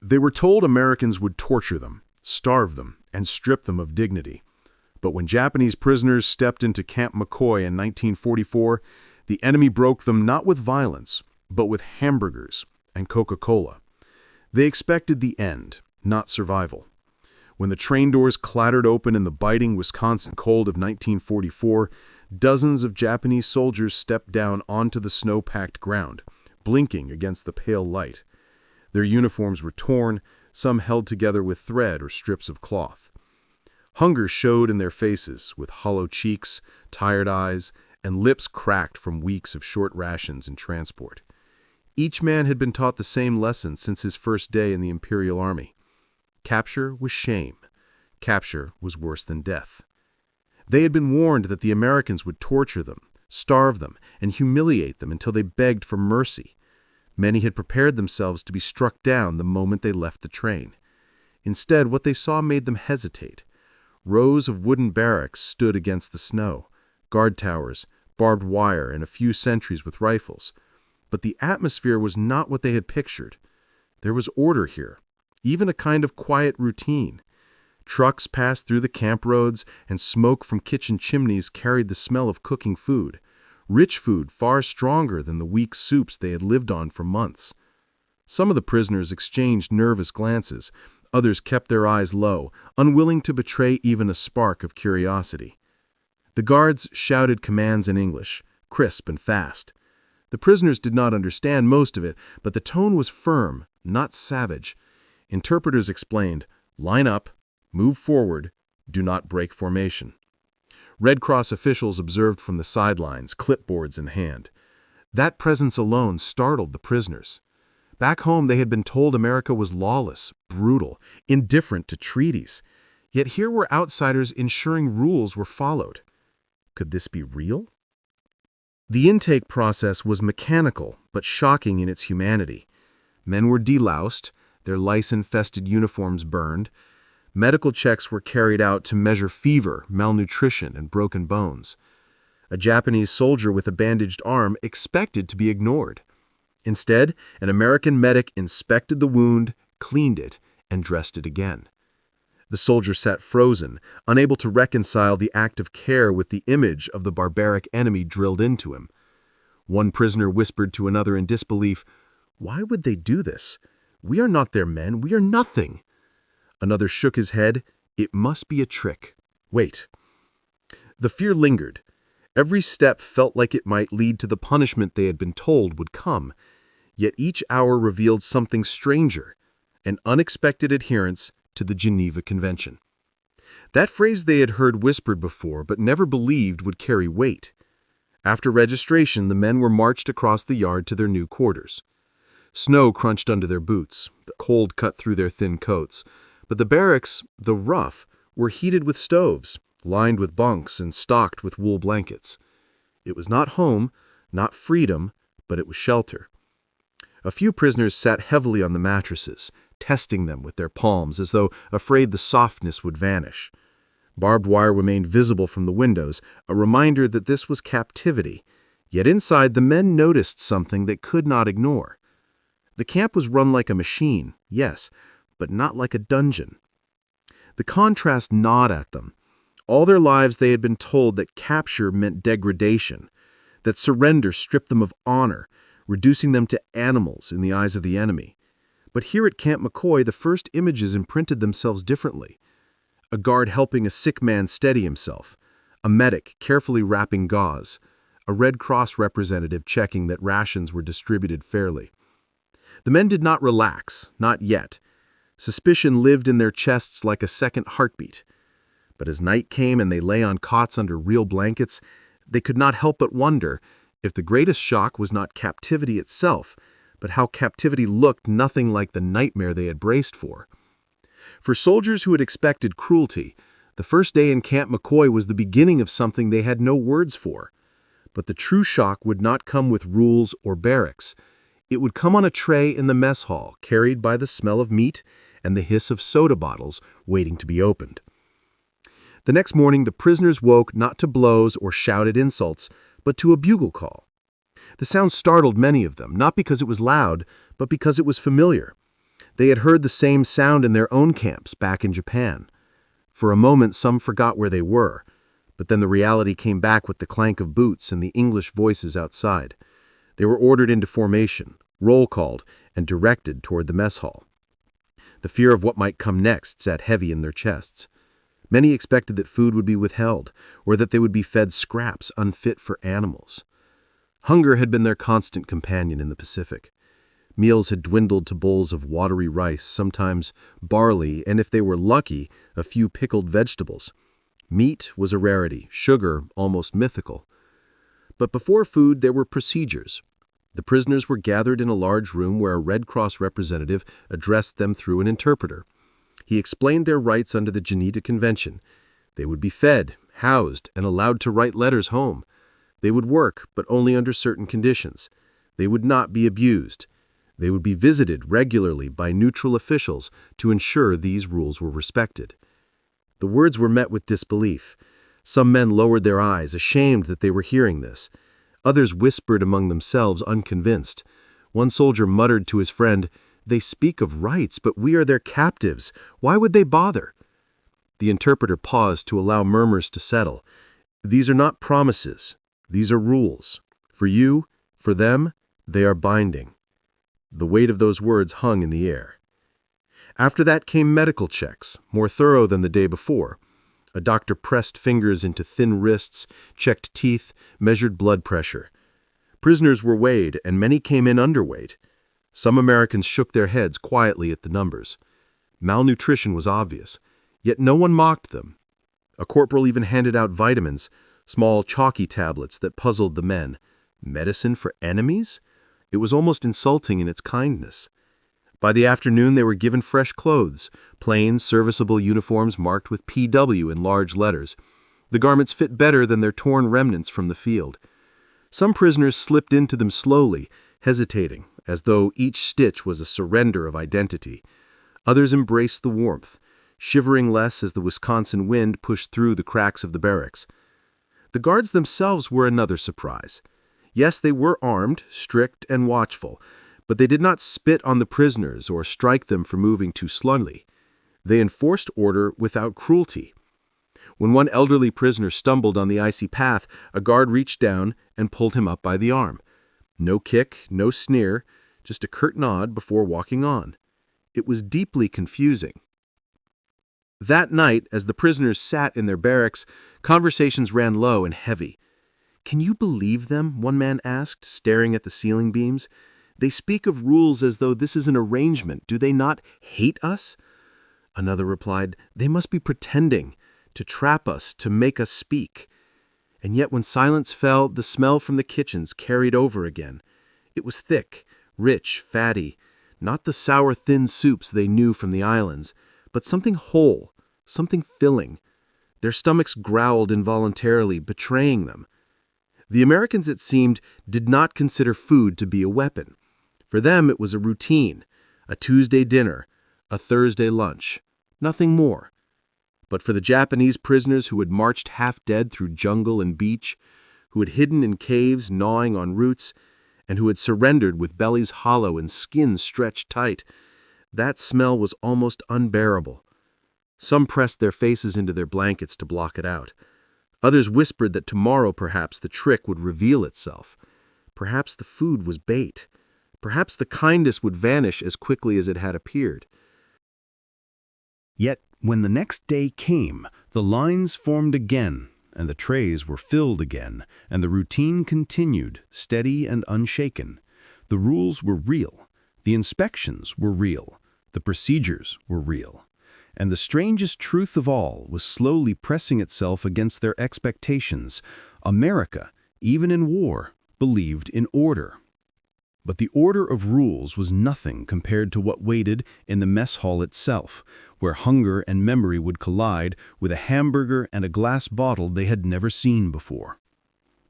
They were told Americans would torture them, starve them, and strip them of dignity. But when Japanese prisoners stepped into Camp McCoy in 1944, the enemy broke them not with violence, but with hamburgers and Coca-Cola. They expected the end, not survival. When the train doors clattered open in the biting Wisconsin cold of 1944, dozens of Japanese soldiers stepped down onto the snow-packed ground, blinking against the pale light. Their uniforms were torn, some held together with thread or strips of cloth. Hunger showed in their faces, with hollow cheeks, tired eyes, and lips cracked from weeks of short rations and transport. Each man had been taught the same lesson since his first day in the Imperial Army. Capture was shame. Capture was worse than death. They had been warned that the Americans would torture them, starve them, and humiliate them until they begged for mercy. Many had prepared themselves to be struck down the moment they left the train. Instead, what they saw made them hesitate. Rows of wooden barracks stood against the snow, guard towers, barbed wire, and a few sentries with rifles. But the atmosphere was not what they had pictured. There was order here, even a kind of quiet routine. Trucks passed through the camp roads, and smoke from kitchen chimneys carried the smell of cooking food. Rich food far stronger than the weak soups they had lived on for months. Some of the prisoners exchanged nervous glances. Others kept their eyes low, unwilling to betray even a spark of curiosity. The guards shouted commands in English, crisp and fast. The prisoners did not understand most of it, but the tone was firm, not savage. Interpreters explained, "Line up, move forward, do not break formation." Red Cross officials observed from the sidelines, clipboards in hand. That presence alone startled the prisoners. Back home, they had been told America was lawless, brutal, indifferent to treaties. Yet here were outsiders ensuring rules were followed. Could this be real? The intake process was mechanical, but shocking in its humanity. Men were deloused, their lice-infested uniforms burned. Medical checks were carried out to measure fever, malnutrition, and broken bones. A Japanese soldier with a bandaged arm expected to be ignored. Instead, an American medic inspected the wound, cleaned it, and dressed it again. The soldier sat frozen, unable to reconcile the act of care with the image of the barbaric enemy drilled into him. One prisoner whispered to another in disbelief, "Why would they do this? We are not their men, we are nothing." Another shook his head. "It must be a trick. Wait." The fear lingered. Every step felt like it might lead to the punishment they had been told would come. Yet each hour revealed something stranger, an unexpected adherence to the Geneva Convention. That phrase they had heard whispered before but never believed would carry weight. After registration, the men were marched across the yard to their new quarters. Snow crunched under their boots, the cold cut through their thin coats. But the barracks, though rough, were heated with stoves, lined with bunks, and stocked with wool blankets. It was not home, not freedom, but it was shelter. A few prisoners sat heavily on the mattresses, testing them with their palms as though afraid the softness would vanish. Barbed wire remained visible from the windows, a reminder that this was captivity. Yet inside, the men noticed something they could not ignore. The camp was run like a machine, yes, but not like a dungeon. The contrast gnawed at them. All their lives they had been told that capture meant degradation, that surrender stripped them of honor, reducing them to animals in the eyes of the enemy. But here at Camp McCoy, the first images imprinted themselves differently. A guard helping a sick man steady himself, a medic carefully wrapping gauze, a Red Cross representative checking that rations were distributed fairly. The men did not relax, not yet. Suspicion lived in their chests like a second heartbeat. But as night came and they lay on cots under real blankets, they could not help but wonder if the greatest shock was not captivity itself, but how captivity looked nothing like the nightmare they had braced for. For soldiers who had expected cruelty, the first day in Camp McCoy was the beginning of something they had no words for. But the true shock would not come with rules or barracks. It would come on a tray in the mess hall, carried by the smell of meat and the hiss of soda bottles waiting to be opened. The next morning, the prisoners woke not to blows or shouted insults, but to a bugle call. The sound startled many of them, not because it was loud, but because it was familiar. They had heard the same sound in their own camps back in Japan. For a moment, some forgot where they were, but then the reality came back with the clank of boots and the English voices outside. They were ordered into formation, roll called, and directed toward the mess hall. The fear of what might come next sat heavy in their chests. Many expected that food would be withheld, or that they would be fed scraps unfit for animals. Hunger had been their constant companion in the Pacific. Meals had dwindled to bowls of watery rice, sometimes barley, and if they were lucky, a few pickled vegetables. Meat was a rarity, sugar almost mythical. But before food, there were procedures. The prisoners were gathered in a large room where a Red Cross representative addressed them through an interpreter. He explained their rights under the Geneva Convention. They would be fed, housed, and allowed to write letters home. They would work, but only under certain conditions. They would not be abused. They would be visited regularly by neutral officials to ensure these rules were respected. The words were met with disbelief. Some men lowered their eyes, ashamed that they were hearing this. Others whispered among themselves, unconvinced. One soldier muttered to his friend, "They speak of rights, but we are their captives. Why would they bother?" The interpreter paused to allow murmurs to settle. "These are not promises. These are rules. For you, for them, they are binding." The weight of those words hung in the air. After that came medical checks, more thorough than the day before. A doctor pressed fingers into thin wrists, checked teeth, measured blood pressure. Prisoners were weighed, and many came in underweight. Some Americans shook their heads quietly at the numbers. Malnutrition was obvious, yet no one mocked them. A corporal even handed out vitamins, small chalky tablets that puzzled the men. Medicine for enemies? It was almost insulting in its kindness. By the afternoon, they were given fresh clothes, plain, serviceable uniforms marked with PW in large letters. The garments fit better than their torn remnants from the field. Some prisoners slipped into them slowly, hesitating, as though each stitch was a surrender of identity. Others embraced the warmth, shivering less as the Wisconsin wind pushed through the cracks of the barracks. The guards themselves were another surprise. Yes, they were armed, strict and watchful, but they did not spit on the prisoners or strike them for moving too slowly. They enforced order without cruelty. When one elderly prisoner stumbled on the icy path, a guard reached down and pulled him up by the arm. No kick, no sneer, just a curt nod before walking on. It was deeply confusing. That night, as the prisoners sat in their barracks, conversations ran low and heavy. "Can you believe them?" one man asked, staring at the ceiling beams. "They speak of rules as though this is an arrangement. Do they not hate us?" Another replied, "They must be pretending, to trap us, to make us speak." And yet when silence fell, the smell from the kitchens carried over again. It was thick, rich, fatty, not the sour, thin soups they knew from the islands, but something whole, something filling. Their stomachs growled involuntarily, betraying them. The Americans, it seemed, did not consider food to be a weapon. For them it was a routine, a Tuesday dinner, a Thursday lunch, nothing more. But for the Japanese prisoners who had marched half-dead through jungle and beach, who had hidden in caves gnawing on roots, and who had surrendered with bellies hollow and skins stretched tight, that smell was almost unbearable. Some pressed their faces into their blankets to block it out. Others whispered that tomorrow perhaps the trick would reveal itself. Perhaps the food was bait. Perhaps the kindness would vanish as quickly as it had appeared. Yet, when the next day came, the lines formed again, and the trays were filled again, and the routine continued, steady and unshaken. The rules were real. The inspections were real. The procedures were real. And the strangest truth of all was slowly pressing itself against their expectations. America, even in war, believed in order. But the order of rules was nothing compared to what waited in the mess hall itself, where hunger and memory would collide with a hamburger and a glass bottle they had never seen before.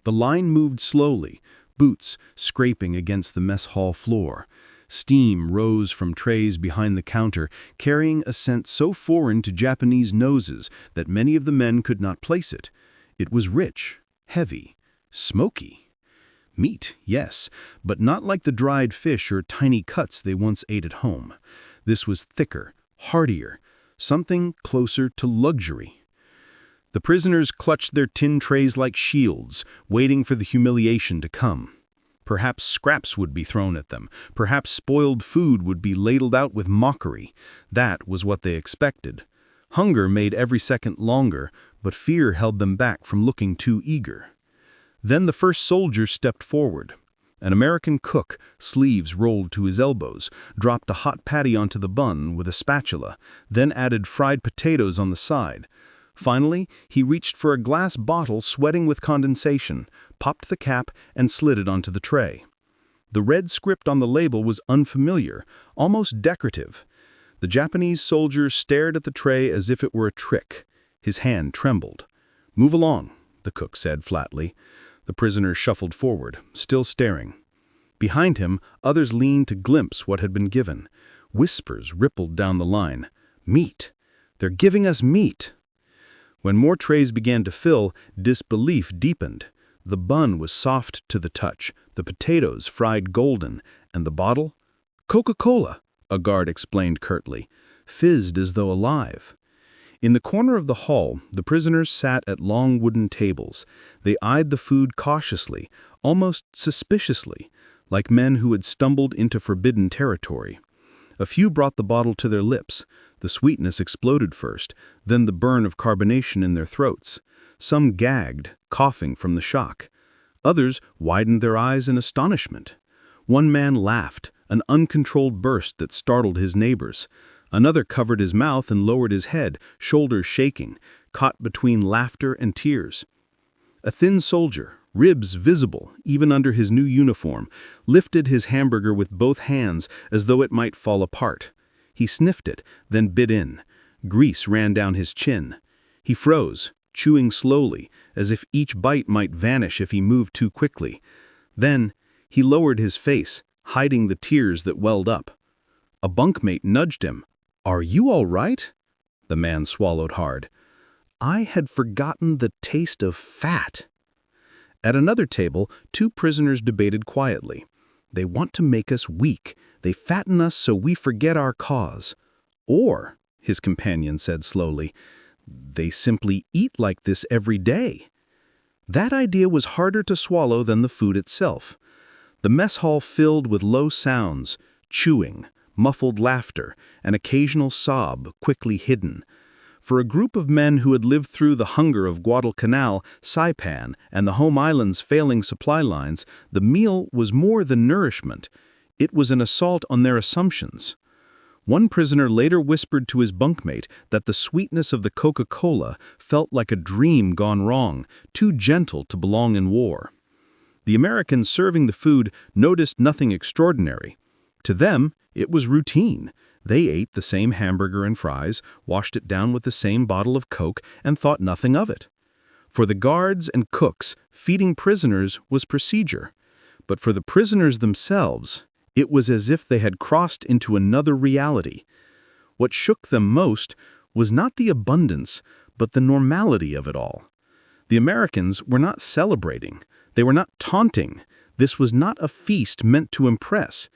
The line moved slowly, boots scraping against the mess hall floor. Steam rose from trays behind the counter, carrying a scent so foreign to Japanese noses that many of the men could not place it. It was rich, heavy, smoky. Meat, yes, but not like the dried fish or tiny cuts they once ate at home. This was thicker, heartier, something closer to luxury. The prisoners clutched their tin trays like shields, waiting for the humiliation to come. Perhaps scraps would be thrown at them. Perhaps spoiled food would be ladled out with mockery. That was what they expected. Hunger made every second longer, but fear held them back from looking too eager. Then the first soldier stepped forward. An American cook, sleeves rolled to his elbows, dropped a hot patty onto the bun with a spatula, then added fried potatoes on the side. Finally, he reached for a glass bottle sweating with condensation, popped the cap, and slid it onto the tray. The red script on the label was unfamiliar, almost decorative. The Japanese soldier stared at the tray as if it were a trick. His hand trembled. "Move along," the cook said flatly. The prisoner shuffled forward, still staring. Behind him, others leaned to glimpse what had been given. Whispers rippled down the line. "Meat! They're giving us meat!" When more trays began to fill, disbelief deepened. The bun was soft to the touch, the potatoes fried golden, and the bottle? "Coca-Cola," a guard explained curtly, fizzed as though alive. In the corner of the hall, the prisoners sat at long wooden tables. They eyed the food cautiously, almost suspiciously, like men who had stumbled into forbidden territory. A few brought the bottle to their lips. The sweetness exploded first, then the burn of carbonation in their throats. Some gagged, coughing from the shock. Others widened their eyes in astonishment. One man laughed, an uncontrolled burst that startled his neighbors. Another covered his mouth and lowered his head, shoulders shaking, caught between laughter and tears. A thin soldier, ribs visible even under his new uniform, lifted his hamburger with both hands as though it might fall apart. He sniffed it, then bit in. Grease ran down his chin. He froze, chewing slowly, as if each bite might vanish if he moved too quickly. Then he lowered his face, hiding the tears that welled up. A bunkmate nudged him. "Are you all right?" The man swallowed hard. "I had forgotten the taste of fat." At another table, two prisoners debated quietly. "They want to make us weak. They fatten us so we forget our cause." "Or," his companion said slowly, "they simply eat like this every day." That idea was harder to swallow than the food itself. The mess hall filled with low sounds, chewing, muffled laughter, an occasional sob quickly hidden. For a group of men who had lived through the hunger of Guadalcanal, Saipan, and the home island's failing supply lines, the meal was more than nourishment. It was an assault on their assumptions. One prisoner later whispered to his bunkmate that the sweetness of the Coca-Cola felt like a dream gone wrong, too gentle to belong in war. The Americans serving the food noticed nothing extraordinary. To them, it was routine. They ate the same hamburger and fries, washed it down with the same bottle of Coke, and thought nothing of it. For the guards and cooks, feeding prisoners was procedure. But for the prisoners themselves, it was as if they had crossed into another reality. What shook them most was not the abundance, but the normality of it all. The Americans were not celebrating. They were not taunting. This was not a feast meant to impress.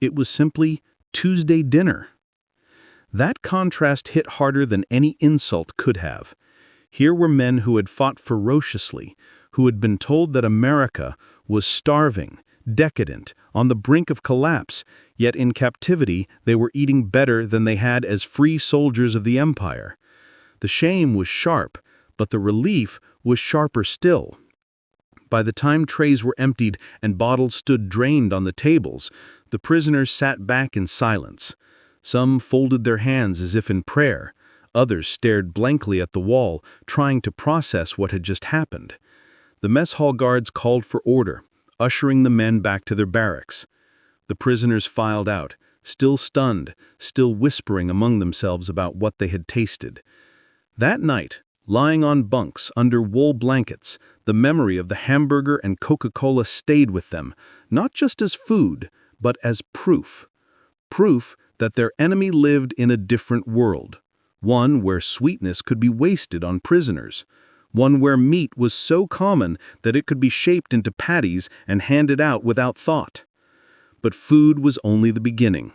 It was simply Tuesday dinner. That contrast hit harder than any insult could have. Here were men who had fought ferociously, who had been told that America was starving, decadent, on the brink of collapse, yet in captivity they were eating better than they had as free soldiers of the empire. The shame was sharp, but the relief was sharper still. By the time trays were emptied and bottles stood drained on the tables, the prisoners sat back in silence. Some folded their hands as if in prayer. Others stared blankly at the wall, trying to process what had just happened. The mess hall guards called for order, ushering the men back to their barracks. The prisoners filed out, still stunned, still whispering among themselves about what they had tasted. That night, lying on bunks under wool blankets, the memory of the hamburger and Coca-Cola stayed with them, not just as food, but as proof. Proof that their enemy lived in a different world, one where sweetness could be wasted on prisoners, one where meat was so common that it could be shaped into patties and handed out without thought. But food was only the beginning.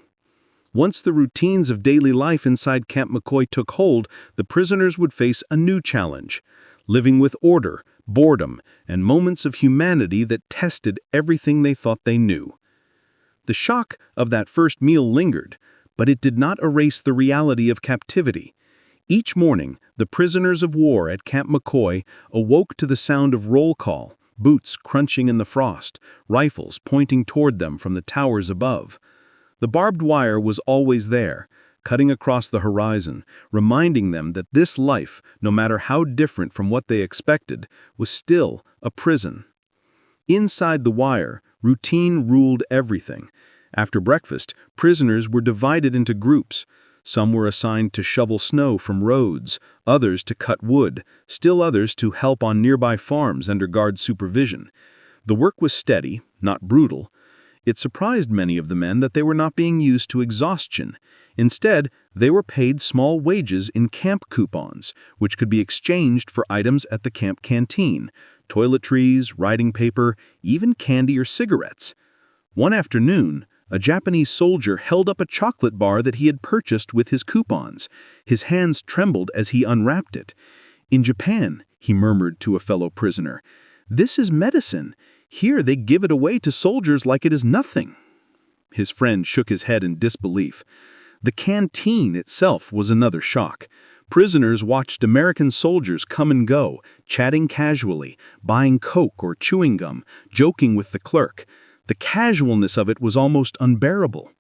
Once the routines of daily life inside Camp McCoy took hold, the prisoners would face a new challenge: living with order, boredom, and moments of humanity that tested everything they thought they knew. The shock of that first meal lingered, but it did not erase the reality of captivity. Each morning, the prisoners of war at Camp McCoy awoke to the sound of roll call, boots crunching in the frost, rifles pointing toward them from the towers above. The barbed wire was always there, cutting across the horizon, reminding them that this life, no matter how different from what they expected, was still a prison. Inside the wire, routine ruled everything. After breakfast, prisoners were divided into groups. Some were assigned to shovel snow from roads, others to cut wood, still others to help on nearby farms under guard supervision. The work was steady, not brutal. It surprised many of the men that they were not being used to exhaustion. Instead, they were paid small wages in camp coupons, which could be exchanged for items at the camp canteen: toiletries, writing paper, even candy or cigarettes. One afternoon, a Japanese soldier held up a chocolate bar that he had purchased with his coupons. His hands trembled as he unwrapped it. "In Japan," he murmured to a fellow prisoner, "this is medicine. Here they give it away to soldiers like it is nothing." His friend shook his head in disbelief. The canteen itself was another shock. Prisoners watched American soldiers come and go, chatting casually, buying Coke or chewing gum, joking with the clerk. The casualness of it was almost unbearable.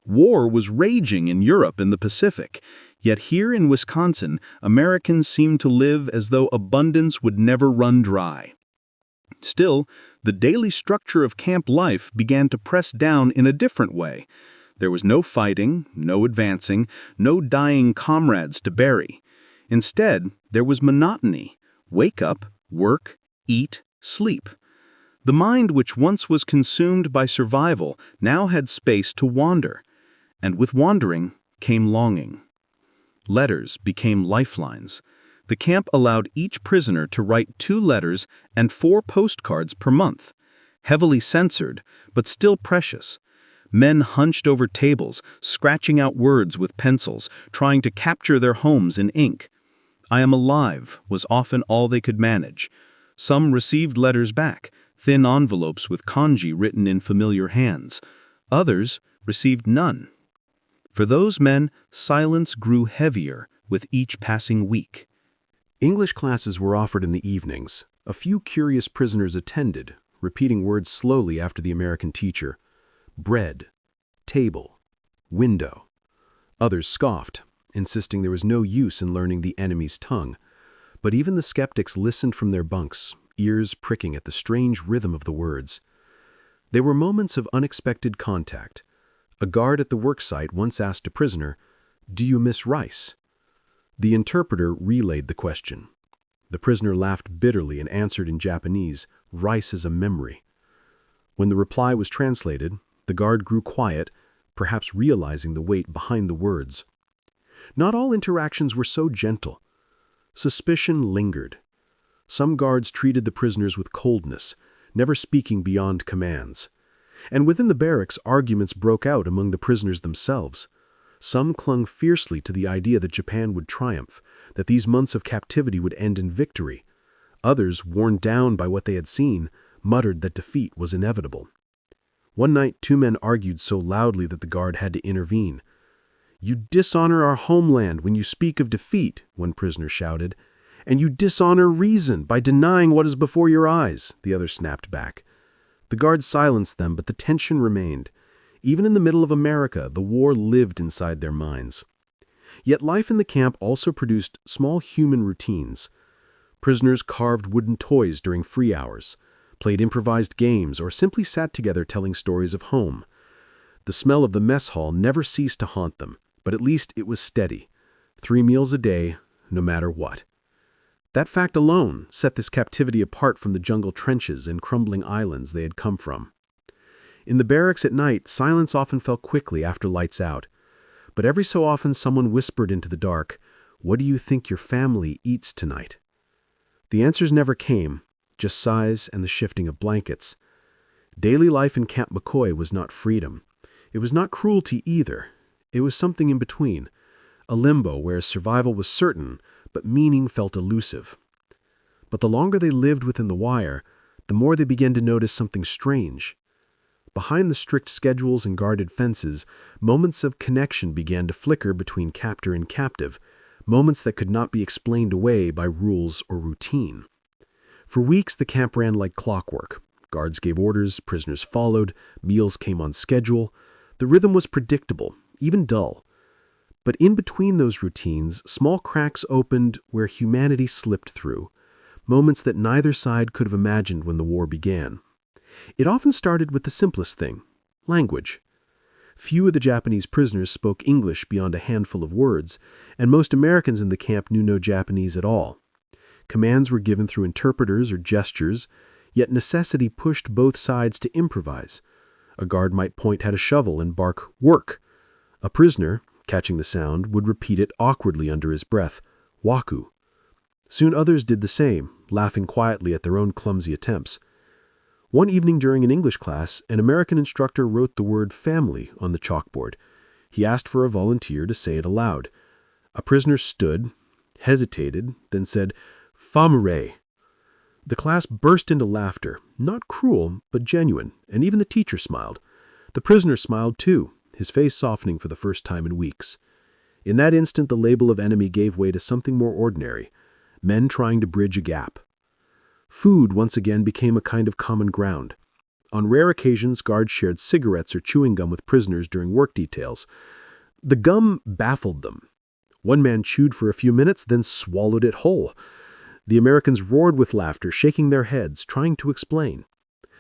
War was raging in Europe and the Pacific, yet here in Wisconsin, Americans seemed to live as though abundance would never run dry. Still, the daily structure of camp life began to press down in a different way. There was no fighting, no advancing, no dying comrades to bury. Instead, there was monotony: wake up, work, eat, sleep. The mind, which once was consumed by survival, now had space to wander. And with wandering came longing. Letters became lifelines. The camp allowed each prisoner to write 2 letters and 4 postcards per month. Heavily censored, but still precious. Men hunched over tables, scratching out words with pencils, trying to capture their homes in ink. "I am alive" was often all they could manage. Some received letters back, thin envelopes with kanji written in familiar hands. Others received none. For those men, silence grew heavier with each passing week. English classes were offered in the evenings. A few curious prisoners attended, repeating words slowly after the American teacher: bread, table, window. Others scoffed, insisting there was no use in learning the enemy's tongue. But even the skeptics listened from their bunks, ears pricking at the strange rhythm of the words. There were moments of unexpected contact. A guard at the worksite once asked a prisoner, "Do you miss rice?" The interpreter relayed the question. The prisoner laughed bitterly and answered in Japanese, "Rice is a memory." When the reply was translated, the guard grew quiet, perhaps realizing the weight behind the words. Not all interactions were so gentle. Suspicion lingered. Some guards treated the prisoners with coldness, never speaking beyond commands. And within the barracks, arguments broke out among the prisoners themselves. Some clung fiercely to the idea that Japan would triumph, that these months of captivity would end in victory. Others, worn down by what they had seen, muttered that defeat was inevitable. One night, 2 men argued so loudly that the guard had to intervene. "You dishonor our homeland when you speak of defeat," one prisoner shouted. "And you dishonor reason by denying what is before your eyes," the other snapped back. The guards silenced them, but the tension remained. Even in the middle of America, the war lived inside their minds. Yet life in the camp also produced small human routines. Prisoners carved wooden toys during free hours, played improvised games, or simply sat together telling stories of home. The smell of the mess hall never ceased to haunt them, but at least it was steady. 3 meals a day, no matter what. That fact alone set this captivity apart from the jungle trenches and crumbling islands they had come from. In the barracks at night, silence often fell quickly after lights out. But every so often someone whispered into the dark, "What do you think your family eats tonight?" The answers never came, just sighs and the shifting of blankets. Daily life in Camp McCoy was not freedom. It was not cruelty either. It was something in between, a limbo where survival was certain, but meaning felt elusive. But the longer they lived within the wire, the more they began to notice something strange. Behind the strict schedules and guarded fences, moments of connection began to flicker between captor and captive, moments that could not be explained away by rules or routine. For weeks, the camp ran like clockwork. Guards gave orders, prisoners followed, meals came on schedule. The rhythm was predictable, even dull. But in between those routines, small cracks opened where humanity slipped through, moments that neither side could have imagined when the war began. It often started with the simplest thing: language. Few of the Japanese prisoners spoke English beyond a handful of words, and most Americans in the camp knew no Japanese at all. Commands were given through interpreters or gestures, yet necessity pushed both sides to improvise. A guard might point at a shovel and bark, "Work!" A prisoner, catching the sound, would repeat it awkwardly under his breath, "Waku." Soon others did the same, laughing quietly at their own clumsy attempts. One evening during an English class, an American instructor wrote the word family on the chalkboard. He asked for a volunteer to say it aloud. A prisoner stood, hesitated, then said, "Famure." The class burst into laughter, not cruel, but genuine, and even the teacher smiled. The prisoner smiled too, his face softening for the first time in weeks. In that instant, the label of enemy gave way to something more ordinary: men trying to bridge a gap. Food once again became a kind of common ground. On rare occasions, guards shared cigarettes or chewing gum with prisoners during work details. The gum baffled them. One man chewed for a few minutes, then swallowed it whole. The Americans roared with laughter, shaking their heads, trying to explain.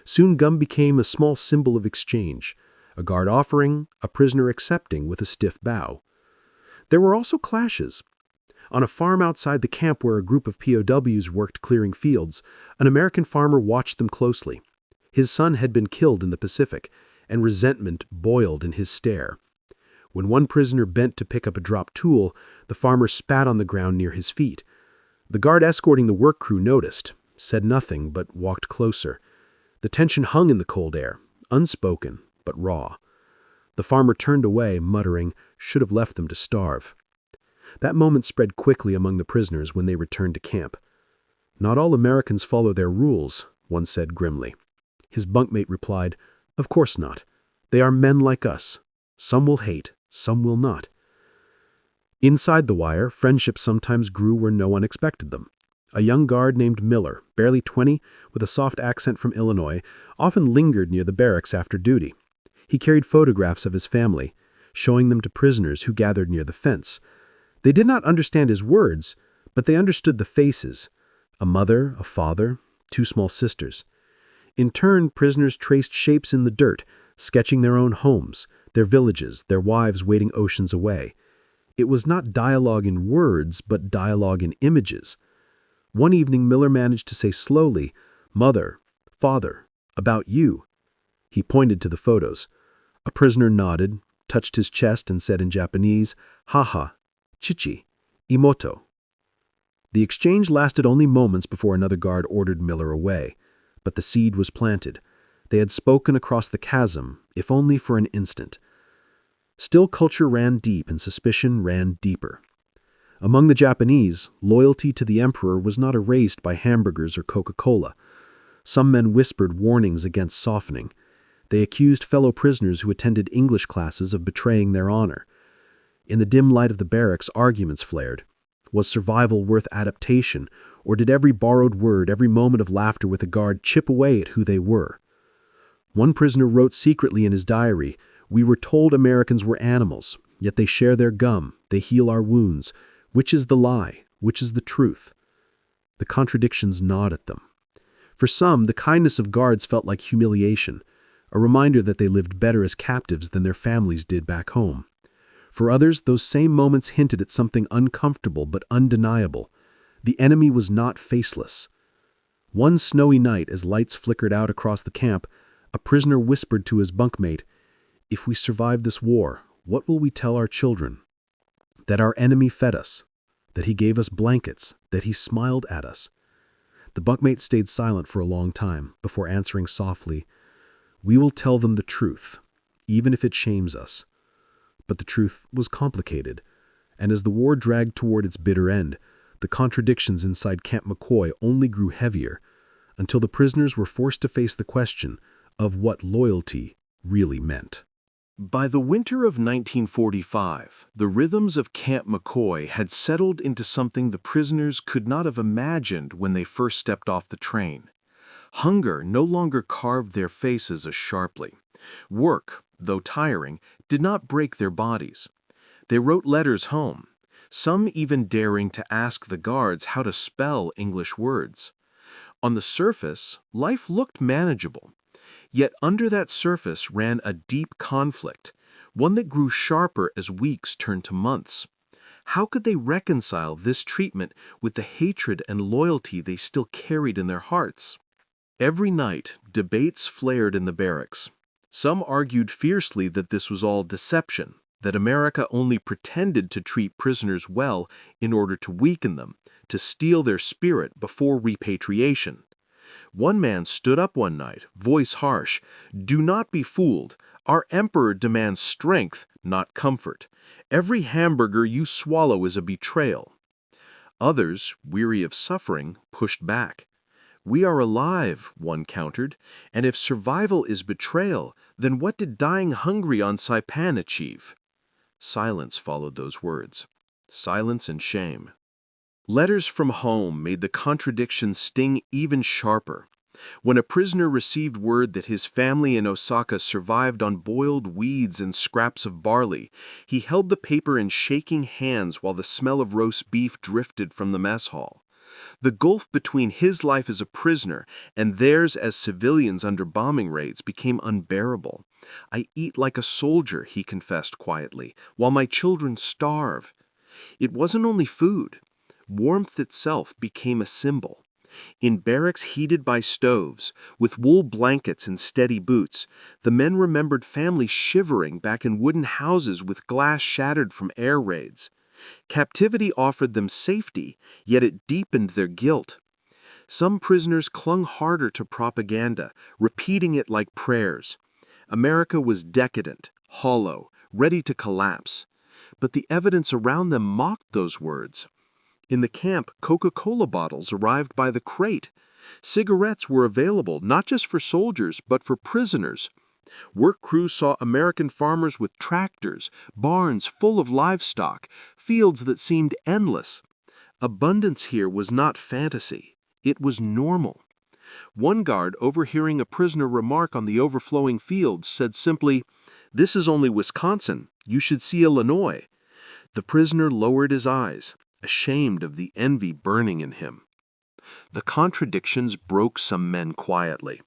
Soon gum became a small symbol of exchange, a guard offering, a prisoner accepting with a stiff bow. There were also clashes. On a farm outside the camp where a group of POWs worked clearing fields, an American farmer watched them closely. His son had been killed in the Pacific, and resentment boiled in his stare. When one prisoner bent to pick up a dropped tool, the farmer spat on the ground near his feet. The guard escorting the work crew noticed, said nothing, but walked closer. The tension hung in the cold air, unspoken, but raw. The farmer turned away, muttering, "Should have left them to starve." That moment spread quickly among the prisoners when they returned to camp. "Not all Americans follow their rules," one said grimly. His bunkmate replied, "Of course not. They are men like us. Some will hate, some will not." Inside the wire, friendships sometimes grew where no one expected them. A young guard named Miller, barely 20, with a soft accent from Illinois, often lingered near the barracks after duty. He carried photographs of his family, showing them to prisoners who gathered near the fence. They did not understand his words, but they understood the faces: a mother, a father, two small sisters. In turn, prisoners traced shapes in the dirt, sketching their own homes, their villages, their wives waiting oceans away. It was not dialogue in words, but dialogue in images. One evening, Miller managed to say slowly, "Mother, father, about you." He pointed to the photos. A prisoner nodded, touched his chest, and said in Japanese, "Haha, chichi, imoto." The exchange lasted only moments before another guard ordered Miller away. But the seed was planted. They had spoken across the chasm, if only for an instant. Still, culture ran deep and suspicion ran deeper. Among the Japanese, loyalty to the emperor was not erased by Hamburgers or Coca-Cola. Some men whispered warnings against softening. They accused fellow prisoners who attended English classes of betraying their honor. In the dim light of the barracks, arguments flared. Was survival worth adaptation, or did every borrowed word, every moment of laughter with a guard chip away at who they were? One prisoner wrote secretly in his diary, "We were told Americans were animals, yet they share their gum, they heal our wounds. Which is the lie? Which is the truth?" The contradictions gnawed at them. For some, the kindness of guards felt like humiliation, a reminder that they lived better as captives than their families did back home. For others, those same moments hinted at something uncomfortable but undeniable. The enemy was not faceless. One snowy night, as lights flickered out across the camp, a prisoner whispered to his bunkmate, "If we survive this war, what will we tell our children? That our enemy fed us, that he gave us blankets, that he smiled at us." The bunkmate stayed silent for a long time before answering softly, "We will tell them the truth, even if it shames us. But the truth was complicated, and as the war dragged toward its bitter end, the contradictions inside Camp McCoy only grew heavier, until the prisoners were forced to face the question of what loyalty really meant. By the winter of 1945, the rhythms of Camp McCoy had settled into something the prisoners could not have imagined when they first stepped off the train. Hunger no longer carved their faces as sharply. Work, though tiring, did not break their bodies. They wrote letters home, some even daring to ask the guards how to spell English words. On the surface, life looked manageable. Yet under that surface ran a deep conflict, one that grew sharper as weeks turned to months. How could they reconcile this treatment with the hatred and loyalty they still carried in their hearts? Every night, debates flared in the barracks. Some argued fiercely that this was all deception, that America only pretended to treat prisoners well in order to weaken them, to steal their spirit before repatriation. One man stood up one night, voice harsh. "Do not be fooled. Our emperor demands strength, not comfort. Every hamburger you swallow is a betrayal." Others, weary of suffering, pushed back. "We are alive," one countered, "and if survival is betrayal, then what did dying hungry on Saipan achieve?" Silence followed those words. Silence and shame. Letters from home made the contradictions sting even sharper. When a prisoner received word that his family in Osaka survived on boiled weeds and scraps of barley, he held the paper in shaking hands while the smell of roast beef drifted from the mess hall. The gulf between his life as a prisoner and theirs as civilians under bombing raids became unbearable. "I eat like a soldier," he confessed quietly, "while my children starve." It wasn't only food. Warmth itself became a symbol. In barracks heated by stoves, with wool blankets and steady boots, the men remembered families shivering back in wooden houses with glass shattered from air raids. Captivity offered them safety, yet it deepened their guilt. Some prisoners clung harder to propaganda, repeating it like prayers. America was decadent, hollow, ready to collapse. But the evidence around them mocked those words. In the camp, Coca-Cola bottles arrived by the crate. Cigarettes were available not just for soldiers, but for prisoners. Work crews saw American farmers with tractors, barns full of livestock, fields that seemed endless. Abundance here was not fantasy. It was normal. One guard, overhearing a prisoner remark on the overflowing fields, said simply, "This is only Wisconsin. You should see Illinois." The prisoner lowered his eyes, ashamed of the envy burning in him. The contradictions broke some men quietly.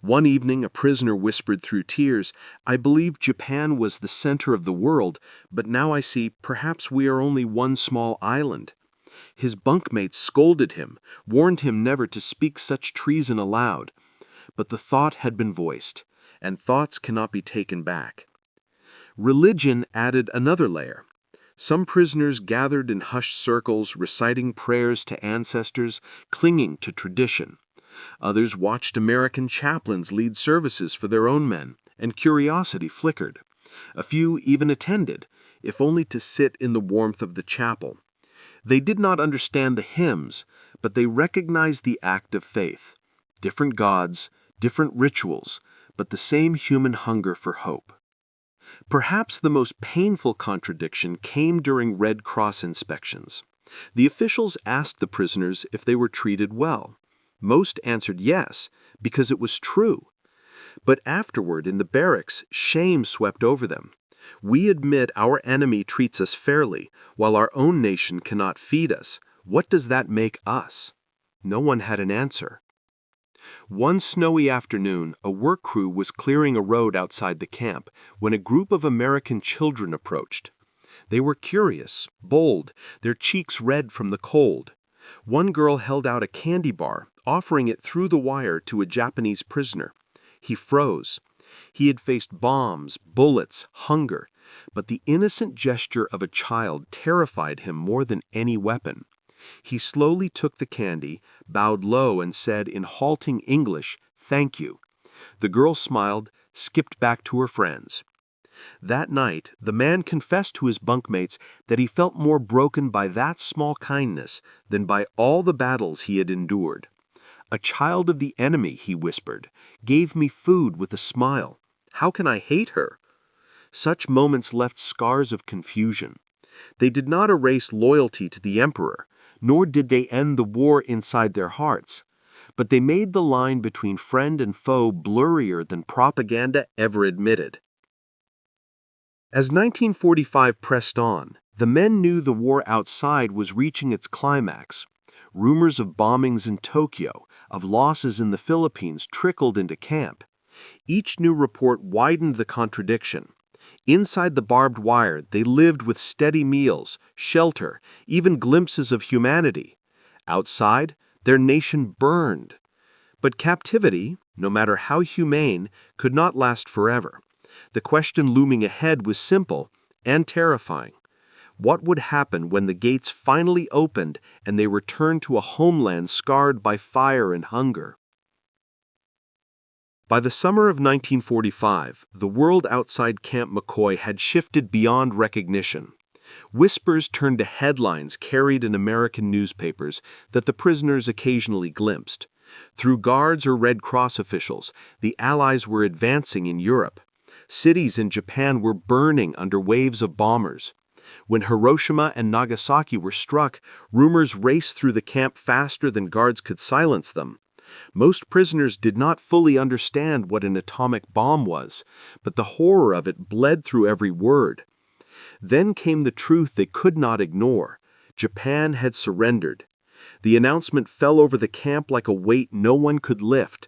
One evening, a prisoner whispered through tears, "I believed Japan was the center of the world, but now I see perhaps we are only one small island." His bunkmates scolded him, warned him never to speak such treason aloud. But the thought had been voiced, and thoughts cannot be taken back. Religion added another layer. Some prisoners gathered in hushed circles, reciting prayers to ancestors, clinging to tradition. Others watched American chaplains lead services for their own men, and curiosity flickered. A few even attended, if only to sit in the warmth of the chapel. They did not understand the hymns, but they recognized the act of faith. Different gods, different rituals, but the same human hunger for hope. Perhaps the most painful contradiction came during Red Cross inspections. The officials asked the prisoners if they were treated well. Most answered yes, because it was true. But afterward, in the barracks, shame swept over them. "We admit our enemy treats us fairly, while our own nation cannot feed us. What does that make us?" No one had an answer. One snowy afternoon, a work crew was clearing a road outside the camp when a group of American children approached. They were curious, bold, their cheeks red from the cold. One girl held out a candy bar, offering it through the wire to a Japanese prisoner. He froze. He had faced bombs, bullets, hunger, but the innocent gesture of a child terrified him more than any weapon. He slowly took the candy, bowed low, and said in halting English, "Thank you." The girl smiled, skipped back to her friends. That night, the man confessed to his bunkmates that he felt more broken by that small kindness than by all the battles he had endured. "A child of the enemy," he whispered, "gave me food with a smile. How can I hate her?" Such moments left scars of confusion. They did not erase loyalty to the emperor, nor did they end the war inside their hearts, but they made the line between friend and foe blurrier than propaganda ever admitted. As 1945 pressed on, the men knew the war outside was reaching its climax. Rumors of bombings in Tokyo, of losses in the Philippines trickled into camp. Each new report widened the contradiction. Inside the barbed wire, they lived with steady meals, shelter, even glimpses of humanity. Outside, their nation burned. But captivity, no matter how humane, could not last forever. The question looming ahead was simple and terrifying. What would happen when the gates finally opened and they returned to a homeland scarred by fire and hunger? By the summer of 1945, the world outside Camp McCoy had shifted beyond recognition. Whispers turned to headlines carried in American newspapers that the prisoners occasionally glimpsed. Through guards or Red Cross officials, the Allies were advancing in Europe. Cities in Japan were burning under waves of bombers. When Hiroshima and Nagasaki were struck, rumors raced through the camp faster than guards could silence them. Most prisoners did not fully understand what an atomic bomb was, but the horror of it bled through every word. Then came the truth they could not ignore. Japan had surrendered. The announcement fell over the camp like a weight no one could lift.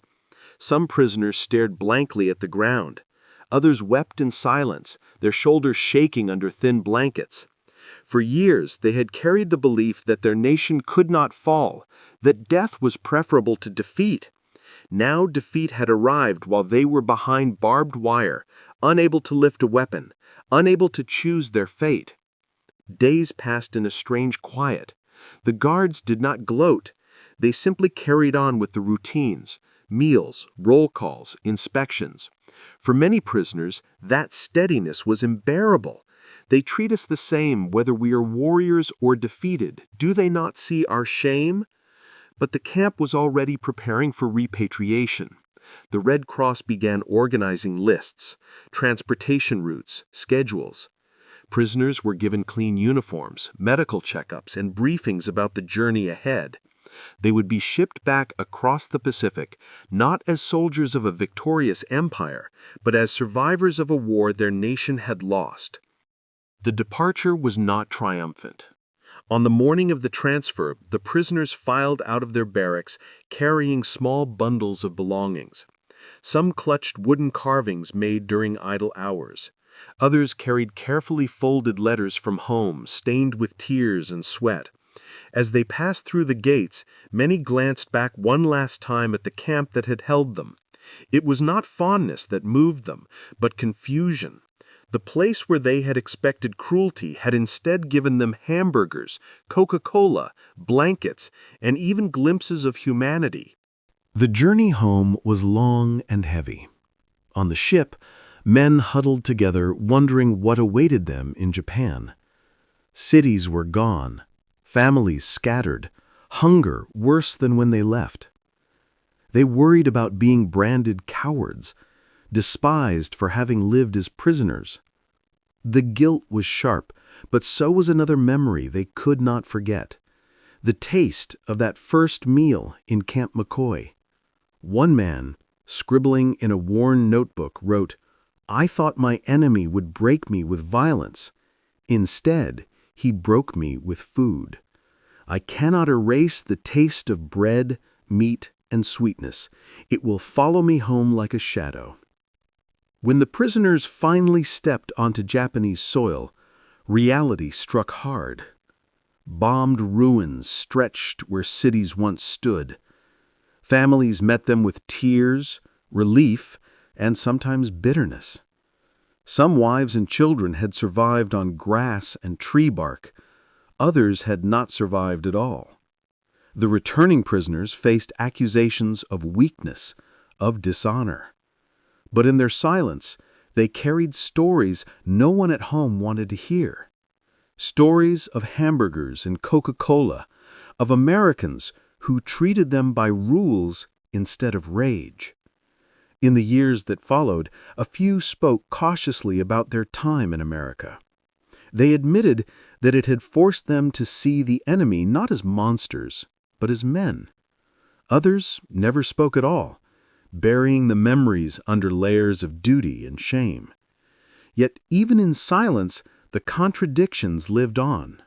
Some prisoners stared blankly at the ground. Others wept in silence, their shoulders shaking under thin blankets. For years, they had carried the belief that their nation could not fall, that death was preferable to defeat. Now defeat had arrived while they were behind barbed wire, unable to lift a weapon, unable to choose their fate. Days passed in a strange quiet. The guards did not gloat. They simply carried on with the routines, meals, roll calls, inspections. For many prisoners, that steadiness was unbearable. They treat us the same whether we are warriors or defeated. Do they not see our shame? But the camp was already preparing for repatriation. The Red Cross began organizing lists, transportation routes, schedules. Prisoners were given clean uniforms, medical checkups, and briefings about the journey ahead. They would be shipped back across the Pacific, not as soldiers of a victorious empire, but as survivors of a war their nation had lost. The departure was not triumphant. On the morning of the transfer, the prisoners filed out of their barracks carrying small bundles of belongings. Some clutched wooden carvings made during idle hours. Others carried carefully folded letters from home, stained with tears and sweat. As they passed through the gates, many glanced back one last time at the camp that had held them. It was not fondness that moved them, but confusion. The place where they had expected cruelty had instead given them hamburgers, Coca-Cola, blankets, and even glimpses of humanity. The journey home was long and heavy. On the ship, men huddled together, wondering what awaited them in Japan. Cities were gone, families scattered, hunger worse than when they left. They worried about being branded cowards, despised for having lived as prisoners. The guilt was sharp, but so was another memory they could not forget. The taste of that first meal in Camp McCoy. One man, scribbling in a worn notebook, wrote, "I thought my enemy would break me with violence. Instead, he broke me with food. I cannot erase the taste of bread, meat, and sweetness. It will follow me home like a shadow." When the prisoners finally stepped onto Japanese soil, reality struck hard. Bombed ruins stretched where cities once stood. Families met them with tears, relief, and sometimes bitterness. Some wives and children had survived on grass and tree bark. Others had not survived at all. The returning prisoners faced accusations of weakness, of dishonor. But in their silence, They carried stories no one at home wanted to hear. Stories of hamburgers and Coca-Cola, of Americans who treated them by rules instead of rage. In the years that followed, a few spoke cautiously about their time in America. They admitted that it had forced them to see the enemy not as monsters, but as men. Others never spoke at all, burying the memories under layers of duty and shame. Yet even in silence, the contradictions lived on.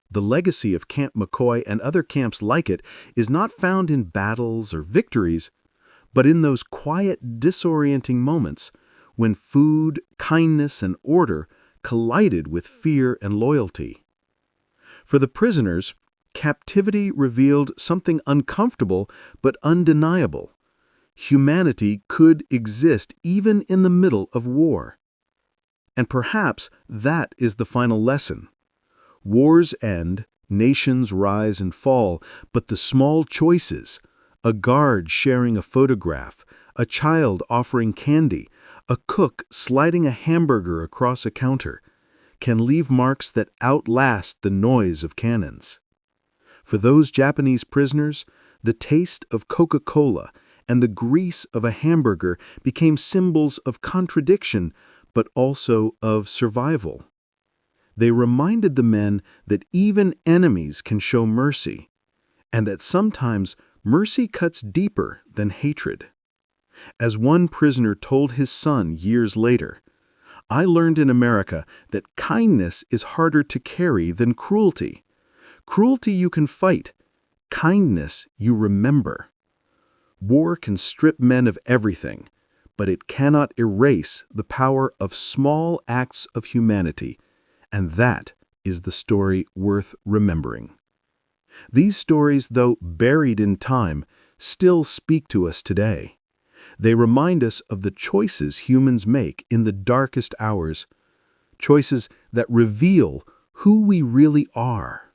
The legacy of Camp McCoy and other camps like it is not found in battles or victories, but in those quiet, disorienting moments when food, kindness, and order collided with fear and loyalty. For the prisoners, captivity revealed something uncomfortable but undeniable. Humanity could exist even in the middle of war. And perhaps that is the final lesson. Wars end, nations rise and fall, but the small choices, a guard sharing a photograph, a child offering candy, a cook sliding a hamburger across a counter, can leave marks that outlast the noise of cannons. For those Japanese prisoners, the taste of Coca-Cola and the grease of a hamburger became symbols of contradiction, but also of survival. They reminded the men that even enemies can show mercy, and that sometimes mercy cuts deeper than hatred. As one prisoner told his son years later, "I learned in America that kindness is harder to carry than cruelty. Cruelty you can fight, kindness you remember." War can strip men of everything, but it cannot erase the power of small acts of humanity, and that is the story worth remembering. These stories, though buried in time, still speak to us today. They remind us of the choices humans make in the darkest hours, choices that reveal who we really are.